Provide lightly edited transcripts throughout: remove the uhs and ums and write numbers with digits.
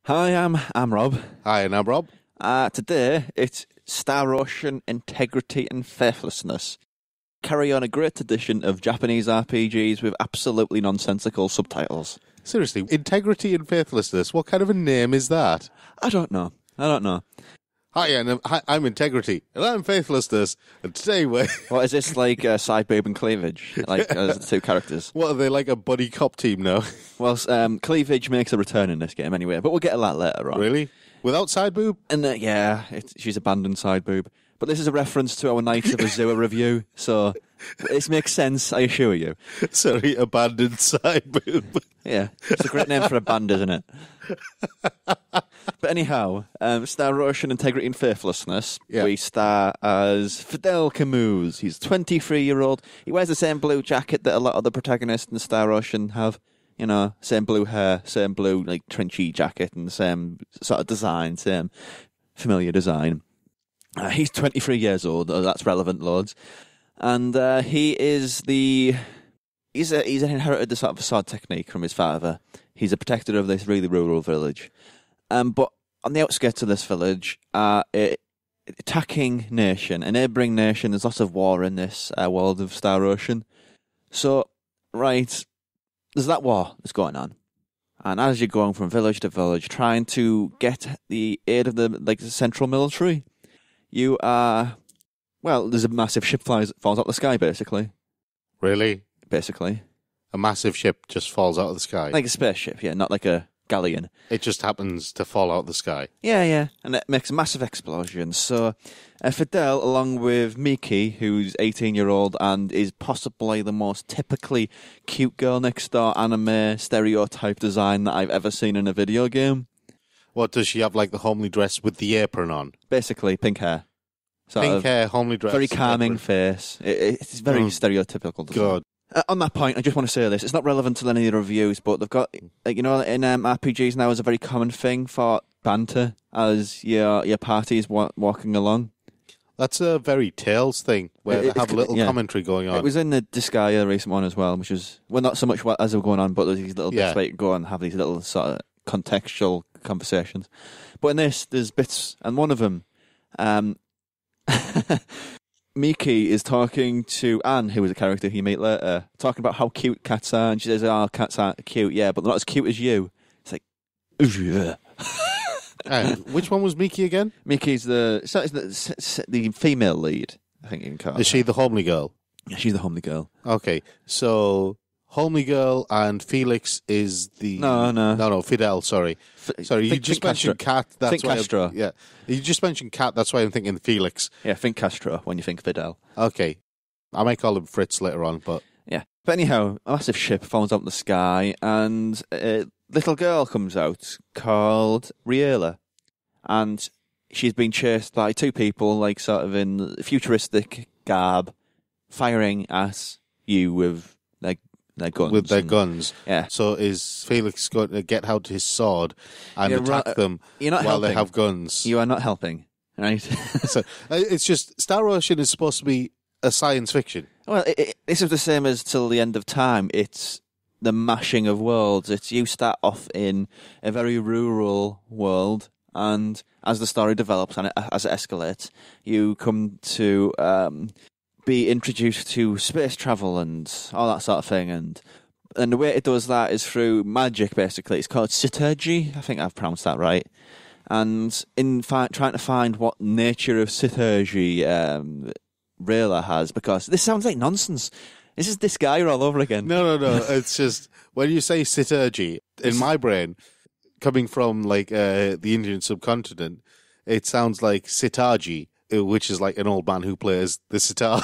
Hi, I'm Rob. Hi, and I'm Rob. Today, it's Star Ocean, Integrity and Faithlessness. Carry on a great tradition of Japanese RPGs with absolutely nonsensical subtitles. Seriously, Integrity and Faithlessness, what kind of a name is that? I don't know. Hi, I'm Integrity, and I'm Faithlessness, and today we're... What is this, like side boob and cleavage? Like, as the two characters? What, are they like a buddy cop team now? Well, cleavage makes a return in this game anyway, but we'll get to that later on. Really? Without side boob? And she's abandoned side boob. But this is a reference to our Knights of Azure review, so this makes sense, I assure you. Sorry, abandoned side boob. Yeah, it's a great name for a band, isn't it? But anyhow, Star Ocean, Integrity and Faithlessness, we star as Fidel Camus. He's a 23-year-old. He wears the same blue jacket that a lot of the protagonists in Star Ocean have. You know, same blue hair, same blue, like, trenchy jacket, and the same sort of design, same familiar design. He's 23 years old, that's relevant, loads. And he's inherited the sort of facade technique from his father. He's a protector of this really rural village. But on the outskirts of this village, attacking nation, a neighbouring nation, there's lots of war in this world of Star Ocean. So, right, there's that war that's going on. And as you're going from village to village, trying to get the aid of the central military, you are... Well, there's a massive ship falls out of the sky, basically. Really? Basically. A massive ship just falls out of the sky? Like a spaceship, yeah, not like a galleon. It just happens to fall out of the sky? Yeah, and it makes a massive explosion. So Fidel, along with Miki, who's 18-year-old and is possibly the most typically cute girl next door anime stereotype design that I've ever seen in a video game. What, does she have like the homely dress with the apron on? Basically, pink hair. Pink hair, homely dress. Very calming face. It's very stereotypical design. God. On that point, I just want to say this. It's not relevant to any of the reviews, but they've got, in RPGs now is a very common thing for banter as your party's walking along. That's a very Tales thing, where they have a little commentary going on. It was in the Disgaea recent one as well, which is, well, not so much as they were going on, but there's these little bits where you can go and have these little sort of contextual conversations. But in this, there's bits, and one of them, Miki is talking to Anne, who was a character you meet later, talking about how cute cats are, and she says, "Oh, cats are cute, yeah, but they're not as cute as you." It's like, yeah. Which one was Miki again? Miki's the female lead, I think you can call her. Is she the homely girl? Yeah, she's the homely girl. Okay, so homely girl and Felix is the... No, Fidel, sorry. You just mentioned Cat. That's why Castro. You just mentioned Cat, that's why I'm thinking Felix. Yeah, think Castro when you think Fidel. Okay. I might call him Fritz later on, but... Yeah. But anyhow, a massive ship falls out in the sky, and a little girl comes out called Riela. And she's been chased by two people, like sort of in futuristic garb, firing at you with their guns. With their guns. Yeah. So is Felix going to get out his sword and attack them while they have guns? You are not helping, right? So it's just, Star Ocean is supposed to be a science fiction. Well, this is the same as Till the End of Time. It's the mashing of worlds. It's you start off in a very rural world, and as the story develops and as it escalates, you come to be introduced to space travel and all that sort of thing. And the way it does that is through magic, basically. It's called Sithurgy. I think I've pronounced that right. And in trying to find what nature of Sithurgy Rayla has, because this sounds like nonsense. This is this guy all over again. No. It's just, when you say Sithurgy, in my brain, coming from like the Indian subcontinent, it sounds like Sitaji, which is like an old man who plays the sitar.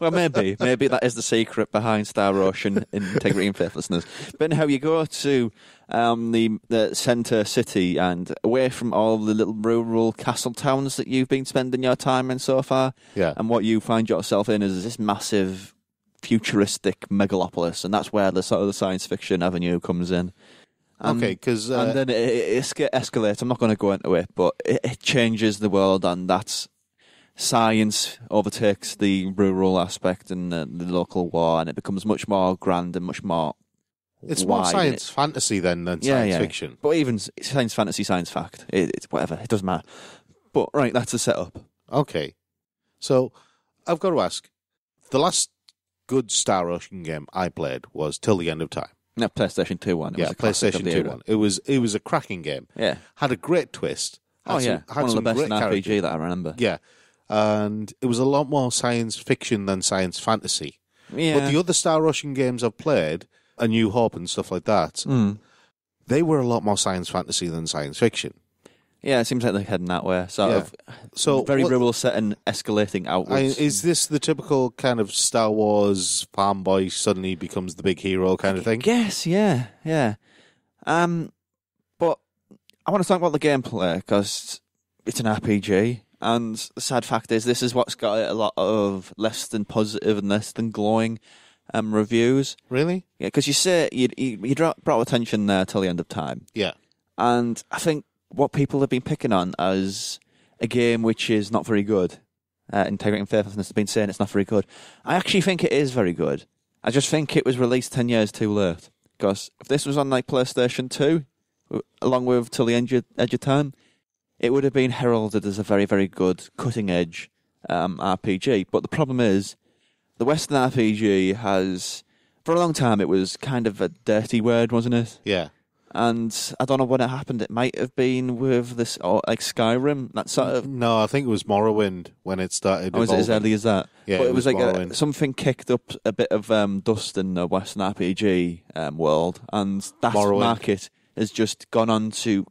Well, maybe that is the secret behind Star Ocean, Integrity and Faithlessness. But anyhow, you go to the centre city and away from all the little rural castle towns that you've been spending your time in so far. Yeah. And what you find yourself in is this massive futuristic megalopolis, and that's where the sort of the science fiction avenue comes in. Okay, because... and then it escalates. I'm not going to go into it, but it changes the world, and that's science overtakes the rural aspect and the local war, and it becomes much more grand and much more It's more science fantasy than science fiction. But even science fantasy, science fact, it's whatever. It doesn't matter. But right, that's the setup. Okay, so I've got to ask: the last good Star Ocean game I played was Till the End of Time. No, PlayStation 2 one. PlayStation 2 one. It was a cracking game. Yeah, had a great twist. One of the best in RPG that I remember. Yeah, and it was a lot more science fiction than science fantasy. Yeah, but the other Star Ocean games I've played, A New Hope and stuff like that, they were a lot more science fantasy than science fiction. Yeah, it seems like they're heading that way. So very rural setting, escalating outwards. Is this the typical kind of Star Wars farm boy suddenly becomes the big hero kind of thing? Yes, yeah. But I want to talk about the gameplay because it's an RPG, and the sad fact is this is what's got a lot of less than positive and less than glowing reviews. Really? Yeah, because you say you brought attention there till the end of time. Yeah. And I think what people have been picking on as a game which is not very good, Integrity and Faithlessness have been saying it's not very good. I actually think it is very good. I just think it was released 10 years too late. Because if this was on like PlayStation 2, along with Till the Edge of Time, it would have been heralded as a very, very good cutting-edge RPG. But the problem is, the Western RPG has, for a long time, it was kind of a dirty word, wasn't it? Yeah. And I don't know when it happened. It might have been with this, like Skyrim, that sort of... No, I think it was Morrowind when it started. Was it as early as that? Yeah, but it was like something kicked up a bit of dust in the Western RPG world, and that market has just gone on to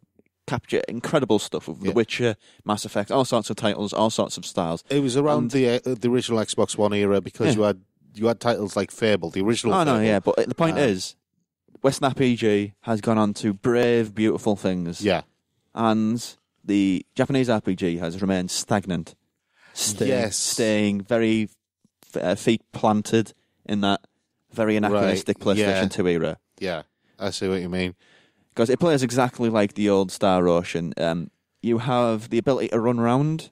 capture incredible stuff of The Witcher, Mass Effect, all sorts of titles, all sorts of styles. It was around the original Xbox One era because you had titles like Fable, the original. Oh, Fable. No, yeah, but the point is, Western RPG has gone on to brave, beautiful things. Yeah. And the Japanese RPG has remained stagnant. Staying very feet planted in that very anachronistic PlayStation 2 era. Yeah, I see what you mean. Because it plays exactly like the old Star Ocean. You have the ability to run around,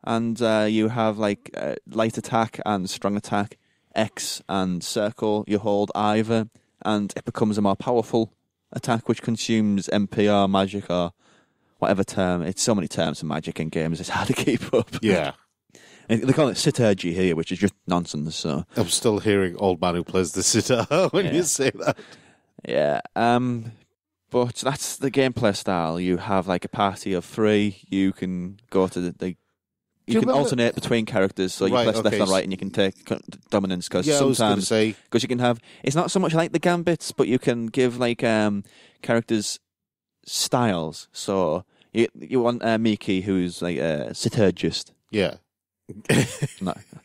and you have like light attack and strong attack, X and circle. You hold either, and it becomes a more powerful attack, which consumes MP or magic or whatever term. It's so many terms for magic in games, it's hard to keep up. Yeah. They call it Siturgy here, which is just nonsense. So I'm still hearing old man who plays the sitar when you say that. Yeah. But that's the gameplay style. You have like a party of 3. You can go to you can alternate between characters, so you press left and right, and you can take dominance. Because sometimes, because you can have, it's not so much like the gambits, but you can give like characters styles. So you want Miki, who's like a liturgist. Yeah.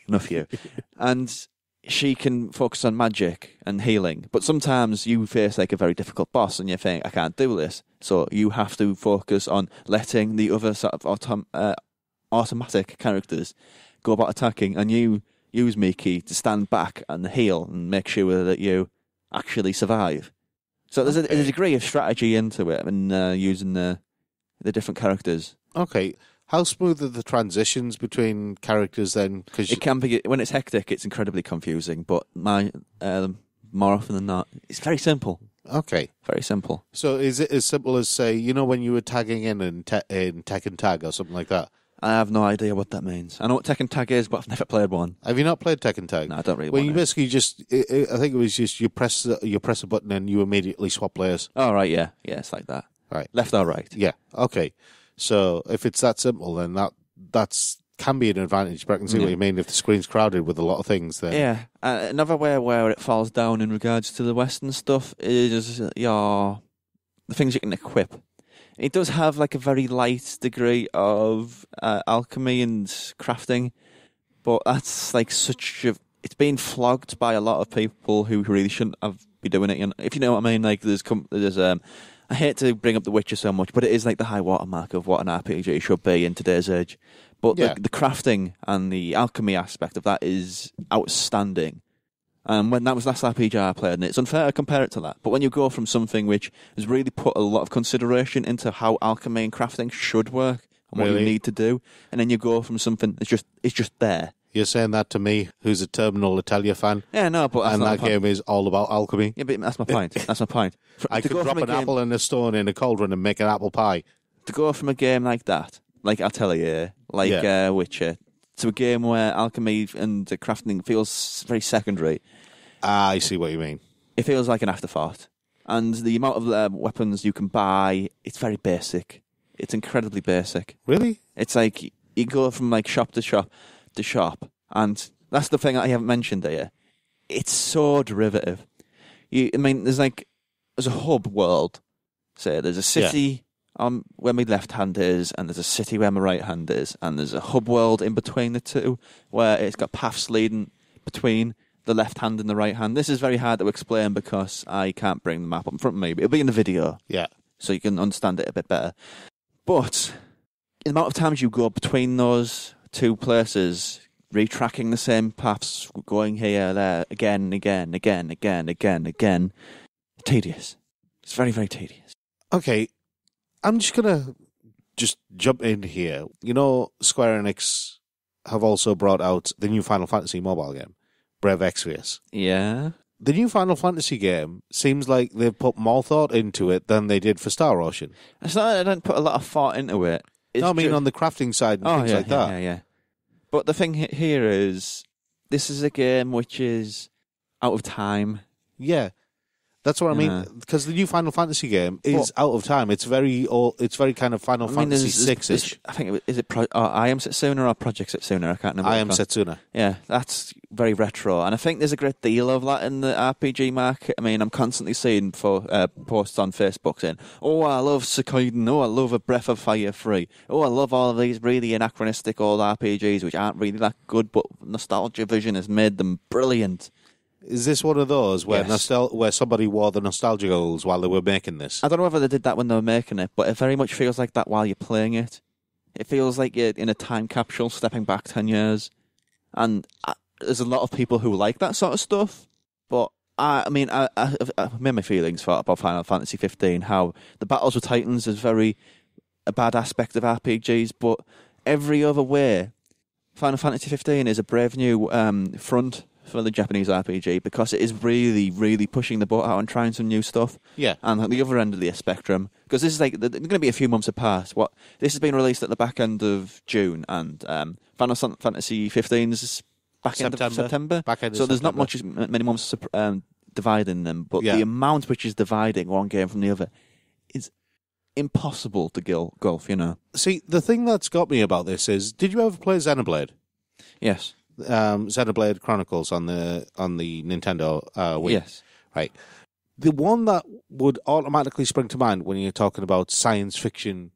Enough you. And she can focus on magic and healing, but sometimes you face like a very difficult boss and you think, I can't do this, so you have to focus on letting the other sort of automatic characters go about attacking, and you use Miki to stand back and heal and make sure that you actually survive. So there's a degree of strategy into it and using the different characters. Okay. How smooth are the transitions between characters then? It can be, when it's hectic, it's incredibly confusing, but more often than not, it's very simple. Okay. Very simple. So is it as simple as, say, when you were tagging in Tekken Tag or something like that? I have no idea what that means. I know what Tekken Tag is, but I've never played one. Have you not played Tekken Tag? No, I don't really want to. Well, you basically just, I think it was just you press a button and you immediately swap players. Oh, right, yeah. Yeah, it's like that. Right. Left or right. Yeah, okay. So if it's that simple, then that's can be an advantage. But I can see what you mean if the screen's crowded with a lot of things. Then another way where it falls down in regards to the Western stuff is the things you can equip. It does have like a very light degree of alchemy and crafting, but that's like it's been flogged by a lot of people who really shouldn't have been doing it. If you know what I mean, like there's I hate to bring up The Witcher so much, but it is like the high watermark of what an RPG should be in today's age. But the crafting and the alchemy aspect of that is outstanding. And when that was the last RPG I played, and it's unfair to compare it to that. But when you go from something which has really put a lot of consideration into how alchemy and crafting should work and what you need to do, and then you go from something that's just there. You're saying that to me, who's a terminal Italia fan, Yeah, no, but that's and not that the point. game is all about alchemy. Yeah, but that's my point. That's my point. I could drop an apple and a stone in a cauldron and make an apple pie. To go from a game like that, like Atelier, like Witcher, to a game where alchemy and crafting feels very secondary. I see what you mean. It feels like an afterthought. And the amount of weapons you can buy, it's very basic. It's incredibly basic. Really? It's like you go from like shop to shop to shop, and that's the thing I haven't mentioned here. It's so derivative. There's a hub world. Say there's a city where my left hand is, and there's a city where my right hand is, and there's a hub world in between the two where it's got paths leading between the left hand and the right hand. This is very hard to explain because I can't bring the map up in front of me, but it'll be in the video. Yeah. So you can understand it a bit better. But the amount of times you go between those two places, retracking the same paths, going here, there, again, tedious. It's very, very tedious. Okay, I'm just going to jump in here. You know, Square Enix have also brought out the new Final Fantasy mobile game, Brave Exvius. Yeah. The new Final Fantasy game seems like they've put more thought into it than they did for Star Ocean. It's not that I don't put a lot of thought into it. No, I mean on the crafting side and things like that. Yeah. But the thing here is, this is a game which is out of time. Yeah. That's what I mean, because the new Final Fantasy game is out of time. It's very old. It's very kind of Final Fantasy 6-ish. I think is it I Am Setsuna or Project Setsuna? I can't remember. I Am Setsuna. Yeah, that's very retro, and I think there's a great deal of that in the RPG market. I mean, I'm constantly seeing posts on Facebook saying, "Oh, I love Suikoden. Oh, I love A Breath of Fire 3. Oh, I love all of these really anachronistic old RPGs which aren't really that good, but Nostalgia Vision has made them brilliant." Is this one of those where where somebody wore the nostalgia goggles while they were making this? I don't know whether they did that when they were making it, but it very much feels like that while you're playing it. It feels like you're in a time capsule stepping back 10 years. And there's a lot of people who like that sort of stuff. But, I made my feelings about Final Fantasy 15, how the Battles with Titans is a bad aspect of RPGs, but every other way, Final Fantasy 15 is a brave new front for the Japanese RPG, because it is really, really pushing the boat out and trying some new stuff. Yeah. And at the other end of the spectrum, because this is they're going to be a few months apart. This has been released at the back end of June, and Final Fantasy 15 is back end of September. So there's not many months dividing them, but the amount which is dividing one game from the other is impossible to gulf, you know. See, the thing that's got me about this is, did you ever play Xenoblade? Yes. Xenoblade Chronicles on the Nintendo Wii. Yes. Right. The one that would automatically spring to mind when you're talking about science fiction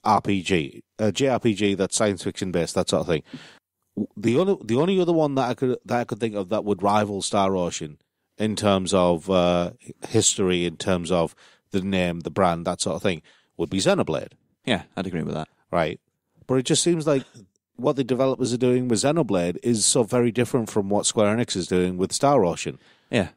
RPG, JRPG that's science fiction based, that sort of thing. The only other one that I could think of that would rival Star Ocean in terms of history, in terms of the name, the brand, that sort of thing, would be Xenoblade. Yeah, I'd agree with that. Right. But it just seems like what the developers are doing with Xenoblade is so very different from what Square Enix is doing with Star Ocean. Yeah.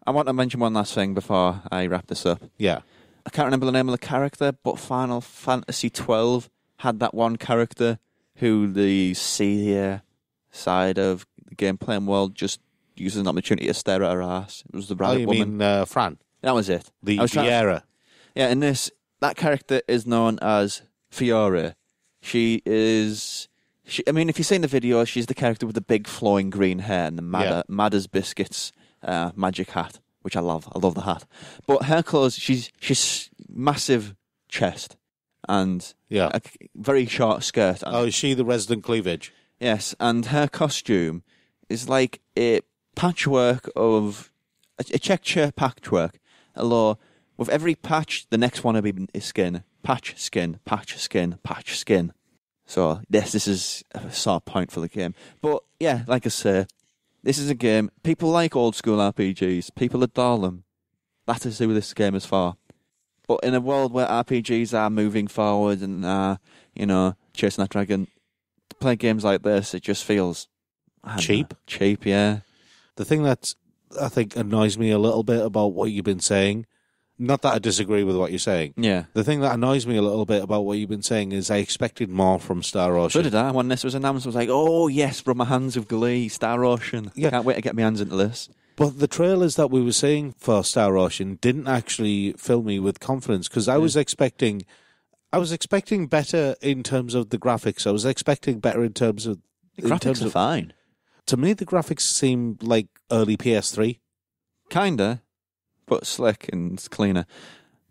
I want to mention one last thing before I wrap this up. Yeah. I can't remember the name of the character, but Final Fantasy 12 had that one character who the seedier side of the gameplay and world just uses an opportunity to stare at her ass. It was the rabbit woman. Mean Fran? That was it. The Viera. Yeah, in this, that character is known as Fiore. She is... if you've seen the video, she's the character with the big flowing green hair and the Madder's Biscuits magic hat, which I love. I love the hat. But her clothes, she's massive chest and a very short skirt. Oh, is she the resident cleavage? Yes, and her costume is like a patchwork of... a check chair patchwork. Although, with every patch, the next one will be skin. Patch, skin, patch, skin, patch, skin. So, yes, this is a sore point for the game. But, yeah, like I say, this is a game. People like old school RPGs. People adore them. That is who this game is for. But in a world where RPGs are moving forward and chasing that dragon, to play games like this, it just feels... cheap? Cheap, yeah. The thing that I think annoys me a little bit about what you've been saying Not that I disagree with what you're saying. Yeah. The thing that annoys me a little bit about what you've been saying is I expected more from Star Ocean. So did I. When this was announced, I was like, oh, yes, rub my hands with glee, Star Ocean. Yeah. Can't wait to get my hands into this. But the trailers that we were seeing for Star Ocean didn't actually fill me with confidence because I was expecting better in terms of the graphics. I was expecting better in terms of... The graphics are fine. To me, the graphics seemed like early PS3. Kinda, but slick and cleaner.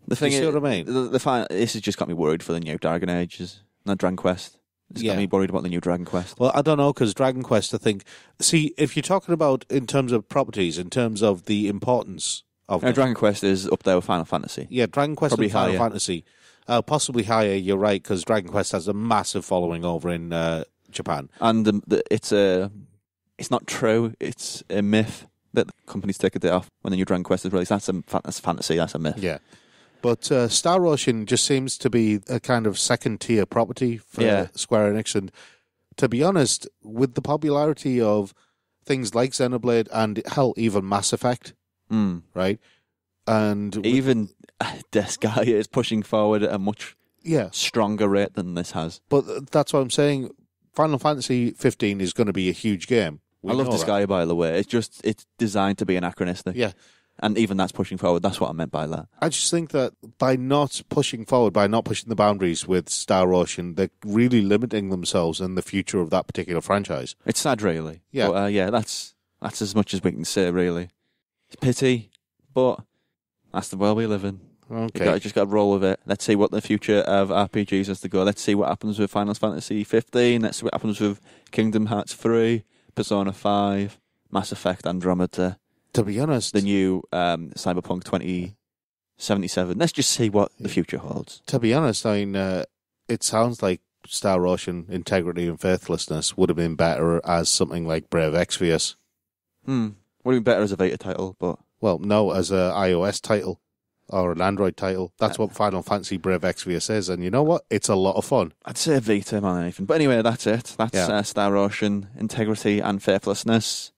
The thing you see is, what I mean? This has just got me worried for the new Dragon Ages, not Dragon Quest. It's got me worried about the new Dragon Quest. Well, I don't know, because Dragon Quest, I think... See, if you're talking about in terms of properties, in terms of the importance of them, Dragon Quest is up there with Final Fantasy. Yeah, Dragon Quest Probably and Final higher. Fantasy. Possibly higher, you're right, because Dragon Quest has a massive following over in Japan. And it's not true, it's a myth that the companies take a day off when the new Dragon Quest is released. That's fantasy, that's a myth. Yeah. But Star Ocean just seems to be a kind of second-tier property for Square Enix. And to be honest, with the popularity of things like Xenoblade and, hell, even Mass Effect, right? And even this guy is pushing forward at a much stronger rate than this has. But that's what I'm saying. Final Fantasy 15 is going to be a huge game. I love this guy, by the way. It's designed to be anachronistic. Yeah. And even that's pushing forward. That's what I meant by that. I just think that by not pushing forward, by not pushing the boundaries with Star Ocean, they're really limiting themselves and the future of that particular franchise. It's sad, really. Yeah. But, that's as much as we can say, really. It's pity, but that's the world we live in. Okay. You just got to roll with it. Let's see what the future of RPGs has to go. Let's see what happens with Final Fantasy 15. Let's see what happens with Kingdom Hearts 3, Persona 5, Mass Effect Andromeda. To be honest, the new Cyberpunk 2077. Let's just see what the future holds. To be honest, I mean, it sounds like Star Ocean Integrity and Faithlessness would have been better as something like Brave Exvius. Would have been better as a Vita title, but... Well, no, as an iOS title or an Android title. That's what Final Fantasy Brave Exvius is, and you know what? It's a lot of fun. I'd say Vita more than anything. But anyway, that's it. That's Star Ocean Integrity and Faithlessness.